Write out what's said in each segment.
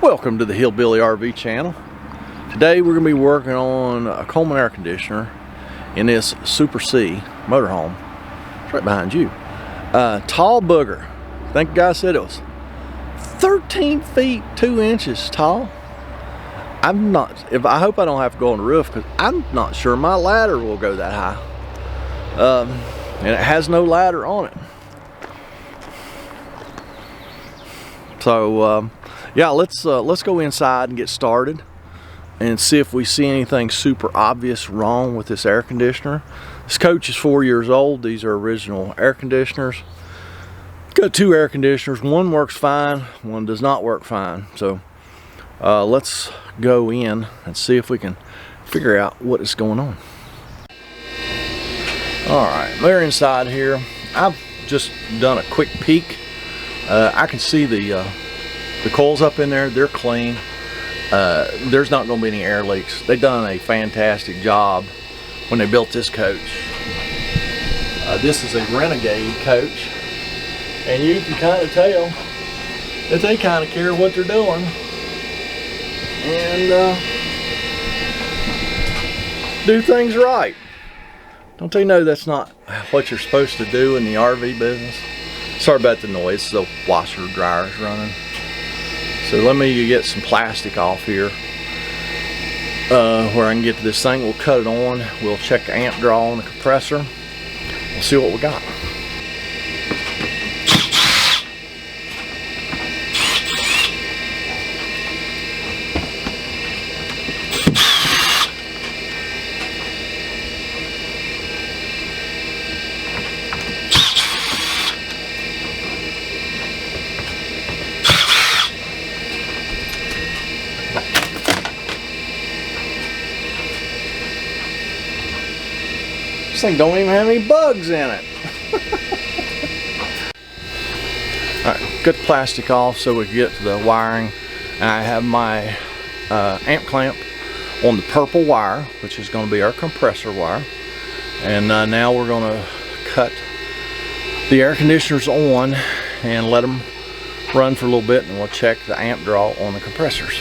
Welcome to the Hillbilly RV channel. Today we're going to be working on a Coleman air conditioner in this Super C motorhome. It's right behind you. Tall booger. I think the guy said it was 13 feet 2 inches tall. I hope I don't have to go on the roof because I'm not sure my ladder will go that high. And it has no ladder on it. So yeah, let's go inside and get started and see if we see anything super obvious wrong with this air conditioner. This coach is 4 years old. These are original air conditioners. Got two air conditioners. One works fine, one does not work fine. So let's go in and see if we can figure out what is going on. Alright, they're inside here. I've just done a quick peek. I can see the coils up in there. They're clean. There's not going to be any air leaks. They've done a fantastic job when they built this coach. This is a Renegade coach, and you can kind of tell that they kind of care what they're doing and do things right. Don't they know that's not what you're supposed to do in the RV business? Sorry about the noise. The washer dryer is running. So let me get some plastic off here where I can get to this thing. We'll cut it on. We'll check the amp draw on the compressor. We'll see what we got. This thing don't even have any bugs in it. Alright, get the plastic off so we can get to the wiring. And I have my amp clamp on the purple wire, which is going to be our compressor wire. And now we're going to cut the air conditioners on and let them run for a little bit, and we'll check the amp draw on the compressors.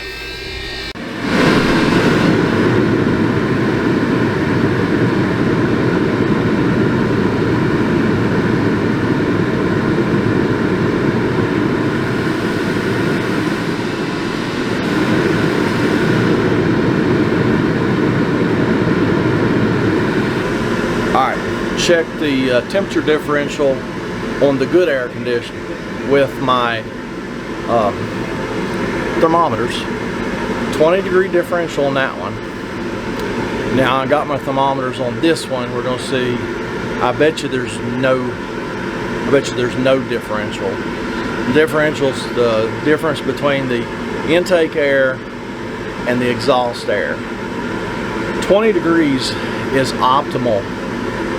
Check the temperature differential on the good air conditioner with my thermometers. 20-degree differential on that one. Now I got my thermometers on this one. We're going to see. I bet you there's no differential. The differential's the difference between the intake air and the exhaust air. 20 degrees is optimal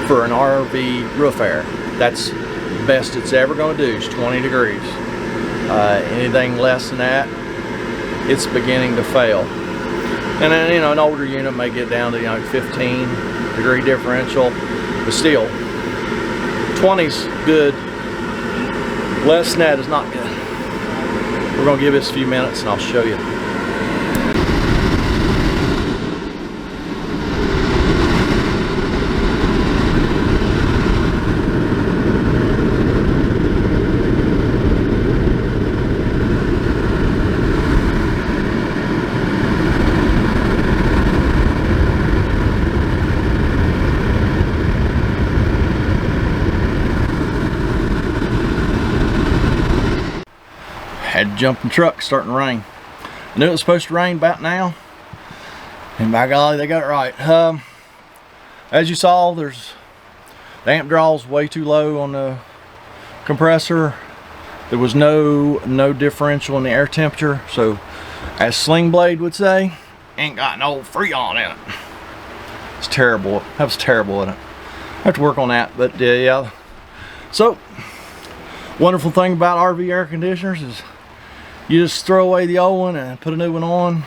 for an RV roof air. That's the best it's ever going to do, is 20 degrees. Anything less than that, it's beginning to fail. And then, you know, an older unit may get down to 15-degree differential, but still 20's good. Less than that is not good. We're going to give this a few minutes and I'll show you. Had to jump in the truck, starting to rain. I knew it was supposed to rain about now, and by golly, they got it right. As you saw, the amp draw is way too low on the compressor. There was no differential in the air temperature, so as Sling Blade would say, ain't got no Freon in it. It's terrible. That was terrible in it. I have to work on that, but yeah. So, wonderful thing about RV air conditioners is you just throw away the old one and put a new one on,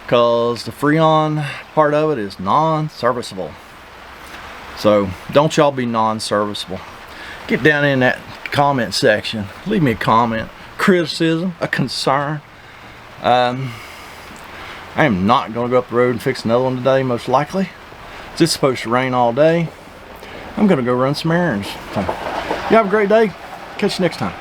because the Freon part of it is non-serviceable. So don't y'all be non-serviceable. Get down in that comment section, leave me a comment, criticism, a concern. I am not going to go up the road and fix another one today, most likely. It's supposed to rain all day. I'm going to go run some errands. So, you have a great day. Catch you next time.